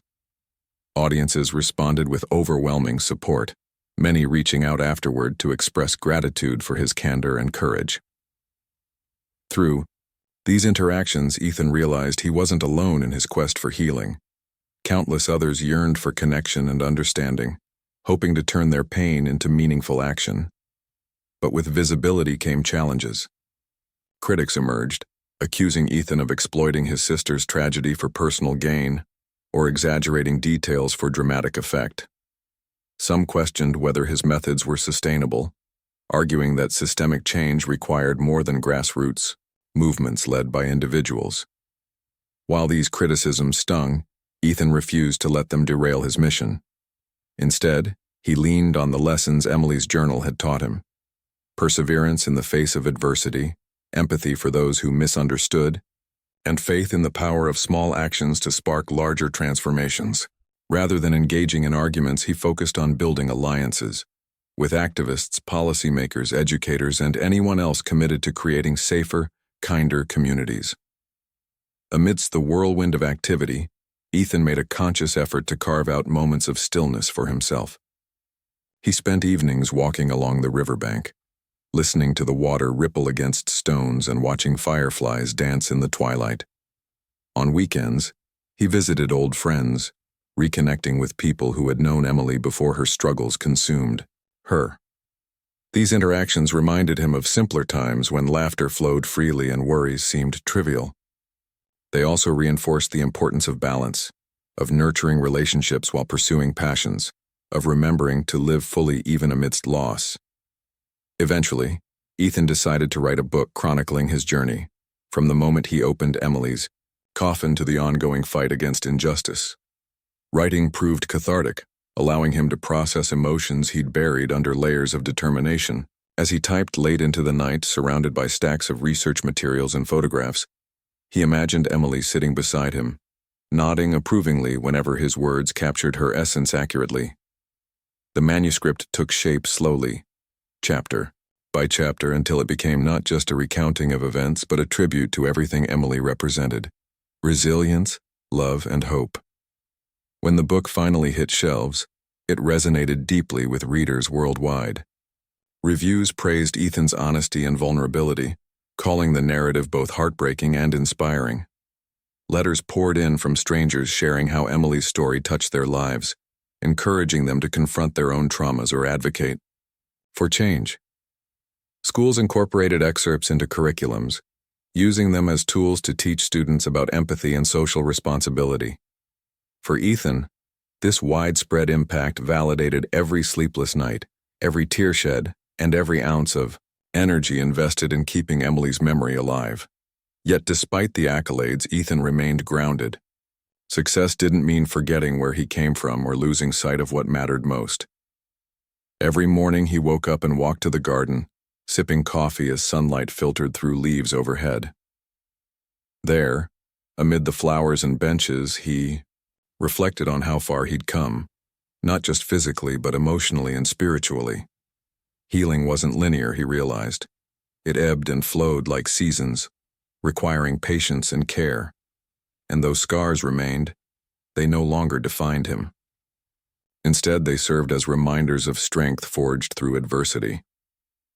Audiences responded with overwhelming support, many reaching out afterward to express gratitude for his candor and courage. Through these interactions, Ethan realized he wasn't alone in his quest for healing. Countless others yearned for connection and understanding, hoping to turn their pain into meaningful action. But with visibility came challenges. Critics emerged, accusing Ethan of exploiting his sister's tragedy for personal gain or exaggerating details for dramatic effect. Some questioned whether his methods were sustainable, arguing that systemic change required more than grassroots movements led by individuals. While these criticisms stung, Ethan refused to let them derail his mission. Instead, he leaned on the lessons Emily's journal had taught him: perseverance in the face of adversity, empathy for those who misunderstood, and faith in the power of small actions to spark larger transformations. Rather than engaging in arguments, he focused on building alliances with activists, policymakers, educators, and anyone else committed to creating safer, kinder communities. Amidst the whirlwind of activity, Ethan made a conscious effort to carve out moments of stillness for himself. He spent evenings walking along the riverbank, listening to the water ripple against stones and watching fireflies dance in the twilight. On weekends, he visited old friends, reconnecting with people who had known Emily before her struggles consumed her. These interactions reminded him of simpler times when laughter flowed freely and worries seemed trivial. They also reinforced the importance of balance, of nurturing relationships while pursuing passions, of remembering to live fully even amidst loss. Eventually, Ethan decided to write a book chronicling his journey, from the moment he opened Emily's Coffin to the ongoing fight against injustice. Writing proved cathartic, allowing him to process emotions he'd buried under layers of determination. As he typed late into the night, surrounded by stacks of research materials and photographs, he imagined Emily sitting beside him, nodding approvingly whenever his words captured her essence accurately. The manuscript took shape slowly, chapter by chapter, until it became not just a recounting of events but a tribute to everything Emily represented: resilience, love, and hope. When the book finally hit shelves, it resonated deeply with readers worldwide. Reviews praised Ethan's honesty and vulnerability, calling the narrative both heartbreaking and inspiring. Letters poured in from strangers sharing how Emily's story touched their lives, encouraging them to confront their own traumas or advocate for change. Schools incorporated excerpts into curriculums, using them as tools to teach students about empathy and social responsibility. For Ethan, this widespread impact validated every sleepless night, every tear shed, and every ounce of energy invested in keeping Emily's memory alive. Yet despite the accolades, Ethan remained grounded. Success didn't mean forgetting where he came from or losing sight of what mattered most. Every morning he woke up and walked to the garden, sipping coffee as sunlight filtered through leaves overhead. There, amid the flowers and benches, he reflected on how far he'd come, not just physically but emotionally and spiritually. Healing wasn't linear, he realized. It ebbed and flowed like seasons, requiring patience and care. And though scars remained, they no longer defined him. Instead, they served as reminders of strength forged through adversity.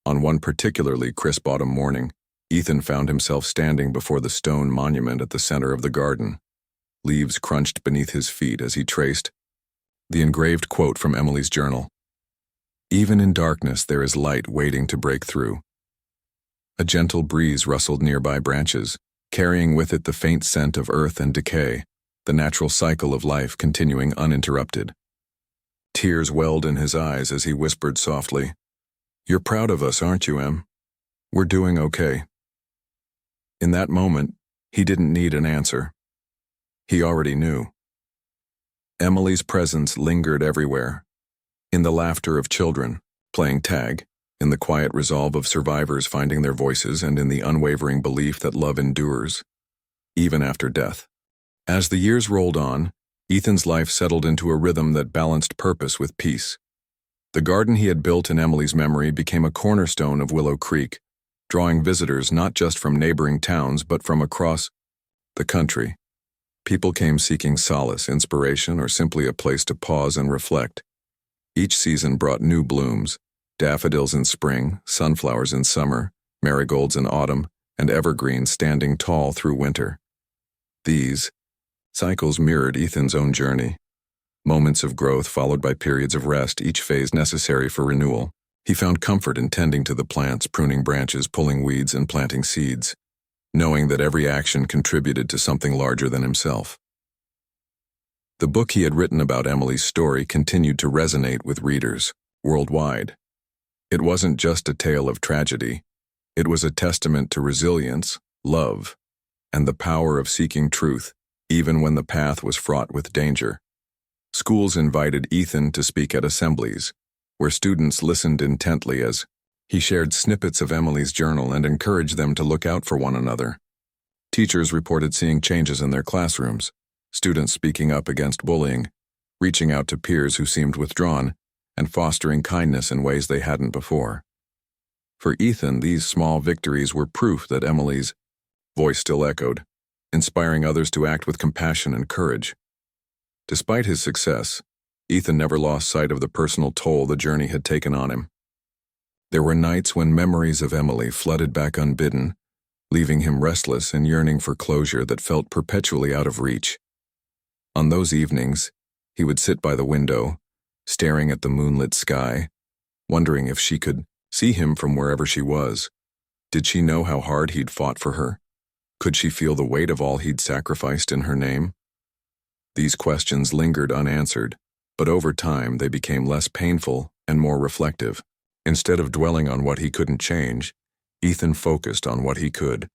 On one particularly crisp autumn morning, Ethan found himself standing before the stone monument at the center of the garden. Leaves crunched beneath his feet as he traced the engraved quote from Emily's journal: "Even in darkness there is light waiting to break through." A gentle breeze rustled nearby branches, carrying with it the faint scent of earth and decay, the natural cycle of life continuing uninterrupted. Tears welled in his eyes as he whispered softly, "You're proud of us, aren't you, Em? We're doing okay." In that moment, he didn't need an answer. He already knew. Emily's presence lingered everywhere. In the laughter of children, playing tag, in the quiet resolve of survivors finding their voices, and in the unwavering belief that love endures, even after death. As the years rolled on, Ethan's life settled into a rhythm that balanced purpose with peace. The garden he had built in Emily's memory became a cornerstone of Willow Creek, drawing visitors not just from neighboring towns but from across the country. People came seeking solace, inspiration, or simply a place to pause and reflect. Each season brought new blooms: daffodils in spring, sunflowers in summer, marigolds in autumn, and evergreens standing tall through winter. These cycles mirrored Ethan's own journey. Moments of growth followed by periods of rest, each phase necessary for renewal. He found comfort in tending to the plants, pruning branches, pulling weeds, and planting seeds, knowing that every action contributed to something larger than himself. The book he had written about Emily's story continued to resonate with readers worldwide. It wasn't just a tale of tragedy. It was a testament to resilience, love, and the power of seeking truth, even when the path was fraught with danger. Schools invited Ethan to speak at assemblies, where students listened intently as he shared snippets of Emily's journal and encouraged them to look out for one another. Teachers reported seeing changes in their classrooms, students speaking up against bullying, reaching out to peers who seemed withdrawn, and fostering kindness in ways they hadn't before. For Ethan, these small victories were proof that Emily's voice still echoed, inspiring others to act with compassion and courage. Despite his success, Ethan never lost sight of the personal toll the journey had taken on him. There were nights when memories of Emily flooded back unbidden, leaving him restless and yearning for closure that felt perpetually out of reach. On those evenings, he would sit by the window, staring at the moonlit sky, wondering if she could see him from wherever she was. Did she know how hard he'd fought for her? Could she feel the weight of all he'd sacrificed in her name? These questions lingered unanswered, but over time they became less painful and more reflective. Instead of dwelling on what he couldn't change, Ethan focused on what he could.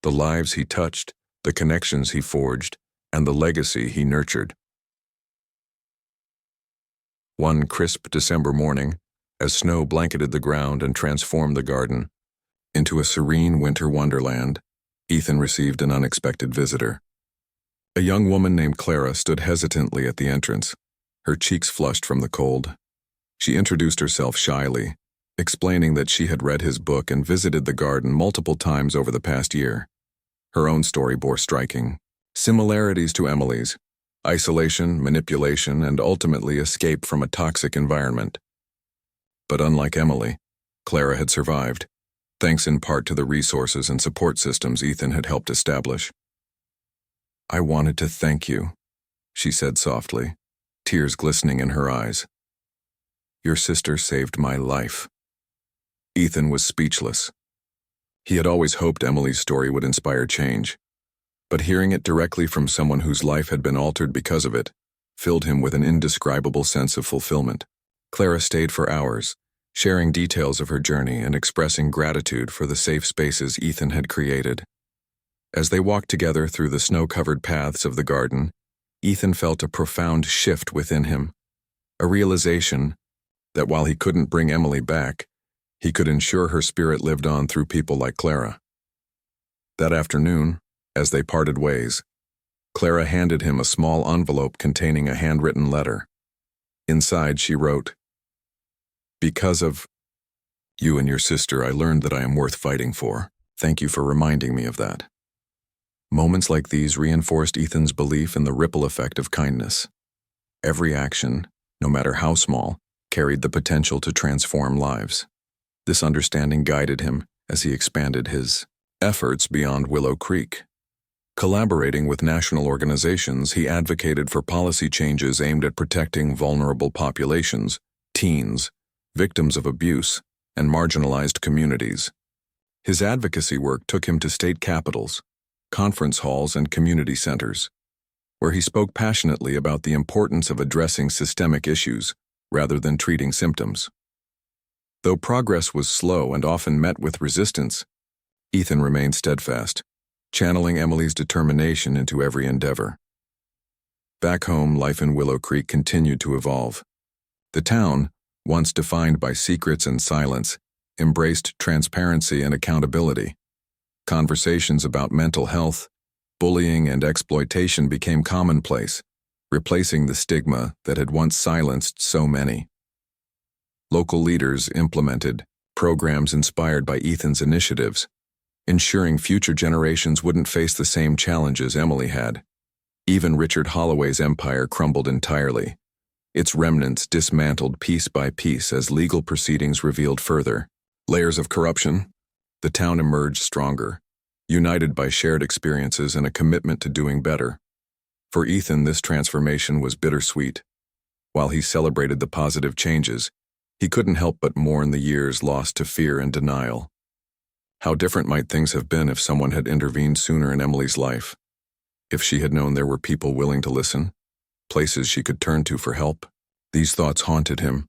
The lives he touched, the connections he forged, and the legacy he nurtured. One crisp December morning, as snow blanketed the ground and transformed the garden into a serene winter wonderland, Ethan received an unexpected visitor. A young woman named Clara stood hesitantly at the entrance, her cheeks flushed from the cold. She introduced herself shyly, explaining that she had read his book and visited the garden multiple times over the past year. Her own story bore striking similarities to Emily's: isolation, manipulation, and ultimately escape from a toxic environment. But unlike Emily, Clara had survived, thanks in part to the resources and support systems Ethan had helped establish. "I wanted to thank you," she said softly, tears glistening in her eyes. "Your sister saved my life." Ethan was speechless. He had always hoped Emily's story would inspire change, but hearing it directly from someone whose life had been altered because of it filled him with an indescribable sense of fulfillment. Clara stayed for hours, sharing details of her journey and expressing gratitude for the safe spaces Ethan had created. As they walked together through the snow-covered paths of the garden, Ethan felt a profound shift within him, a realization that while he couldn't bring Emily back, he could ensure her spirit lived on through people like Clara. That afternoon, as they parted ways, Clara handed him a small envelope containing a handwritten letter. Inside she wrote, "Because of you and your sister, I learned that I am worth fighting for. Thank you for reminding me of that." Moments like these reinforced Ethan's belief in the ripple effect of kindness. Every action, no matter how small, carried the potential to transform lives. This understanding guided him as he expanded his efforts beyond Willow Creek. Collaborating with national organizations, he advocated for policy changes aimed at protecting vulnerable populations, teens, victims of abuse, and marginalized communities. His advocacy work took him to state capitals, conference halls, and community centers, where he spoke passionately about the importance of addressing systemic issues rather than treating symptoms. Though progress was slow and often met with resistance, Ethan remained steadfast, channeling Emily's determination into every endeavor. Back home, life in Willow Creek continued to evolve. The town, once defined by secrets and silence, embraced transparency and accountability. Conversations about mental health, bullying, and exploitation became commonplace, replacing the stigma that had once silenced so many. Local leaders implemented programs inspired by Ethan's initiatives, ensuring future generations wouldn't face the same challenges Emily had. Even Richard Holloway's empire crumbled entirely, its remnants dismantled piece by piece as legal proceedings revealed further layers of corruption. The town emerged stronger, united by shared experiences and a commitment to doing better. For Ethan, this transformation was bittersweet. While he celebrated the positive changes, he couldn't help but mourn the years lost to fear and denial. How different might things have been if someone had intervened sooner in Emily's life? If she had known there were people willing to listen, places she could turn to for help? These thoughts haunted him,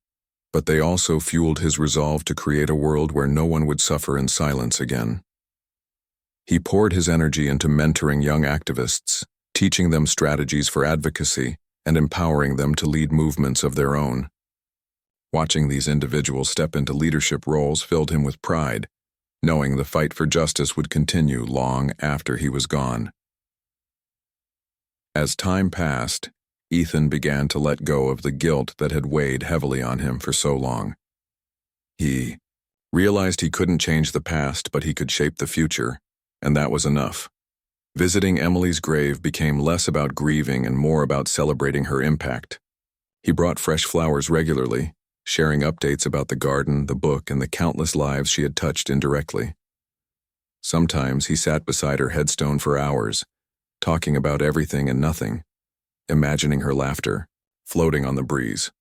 but they also fueled his resolve to create a world where no one would suffer in silence again. He poured his energy into mentoring young activists, teaching them strategies for advocacy and empowering them to lead movements of their own. Watching these individuals step into leadership roles filled him with pride, knowing the fight for justice would continue long after he was gone. As time passed, Ethan began to let go of the guilt that had weighed heavily on him for so long. He realized he couldn't change the past, but he could shape the future, and that was enough. Visiting Emily's grave became less about grieving and more about celebrating her impact. He brought fresh flowers regularly, sharing updates about the garden, the book, and the countless lives she had touched indirectly. Sometimes he sat beside her headstone for hours, talking about everything and nothing, imagining her laughter, floating on the breeze.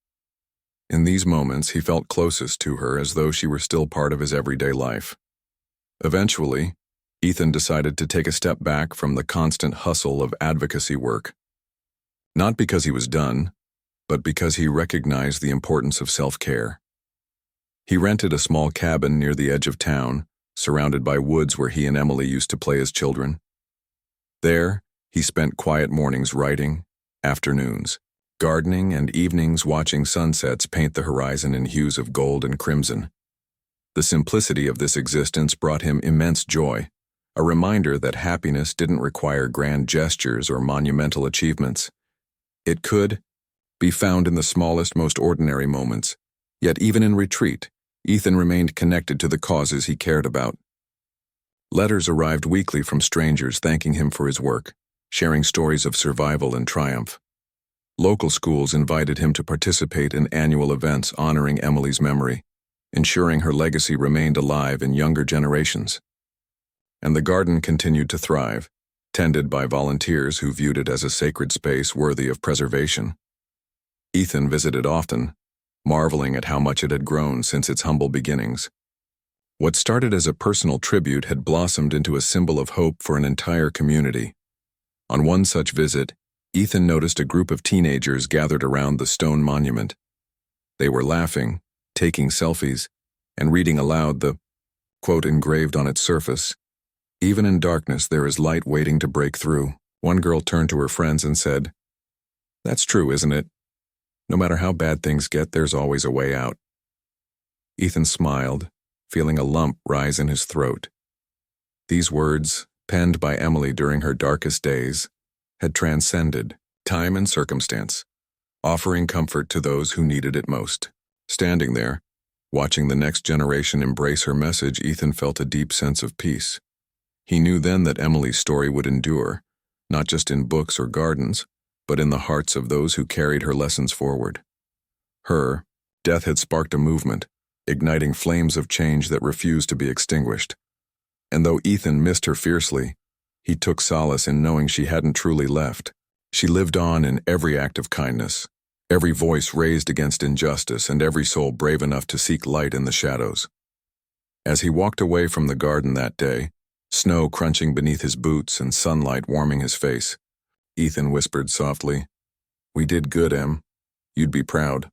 In these moments, he felt closest to her as though she were still part of his everyday life. Eventually, Ethan decided to take a step back from the constant hustle of advocacy work. Not because he was done, but because he recognized the importance of self-care. He rented a small cabin near the edge of town, surrounded by woods where he and Emily used to play as children. There, he spent quiet mornings writing, afternoons, gardening, and evenings watching sunsets paint the horizon in hues of gold and crimson. The simplicity of this existence brought him immense joy, a reminder that happiness didn't require grand gestures or monumental achievements. It could be found in the smallest, most ordinary moments. Yet even in retreat, Ethan remained connected to the causes he cared about. Letters arrived weekly from strangers thanking him for his work, sharing stories of survival and triumph. Local schools invited him to participate in annual events honoring Emily's memory, ensuring her legacy remained alive in younger generations. And the garden continued to thrive, tended by volunteers who viewed it as a sacred space worthy of preservation. Ethan visited often, marveling at how much it had grown since its humble beginnings. What started as a personal tribute had blossomed into a symbol of hope for an entire community. On one such visit, Ethan noticed a group of teenagers gathered around the stone monument. They were laughing, taking selfies, and reading aloud the quote engraved on its surface. "Even in darkness there is light waiting to break through." One girl turned to her friends and said, "That's true, isn't it? No matter how bad things get, there's always a way out." Ethan smiled, feeling a lump rise in his throat. These words, penned by Emily during her darkest days, had transcended time and circumstance, offering comfort to those who needed it most. Standing there, watching the next generation embrace her message, Ethan felt a deep sense of peace. He knew then that Emily's story would endure, not just in books or gardens, but in the hearts of those who carried her lessons forward. Her death had sparked a movement, igniting flames of change that refused to be extinguished. And though Ethan missed her fiercely, he took solace in knowing she hadn't truly left. She lived on in every act of kindness, every voice raised against injustice, and every soul brave enough to seek light in the shadows. As he walked away from the garden that day, snow crunching beneath his boots and sunlight warming his face, Ethan whispered softly, "We did good, Em. You'd be proud."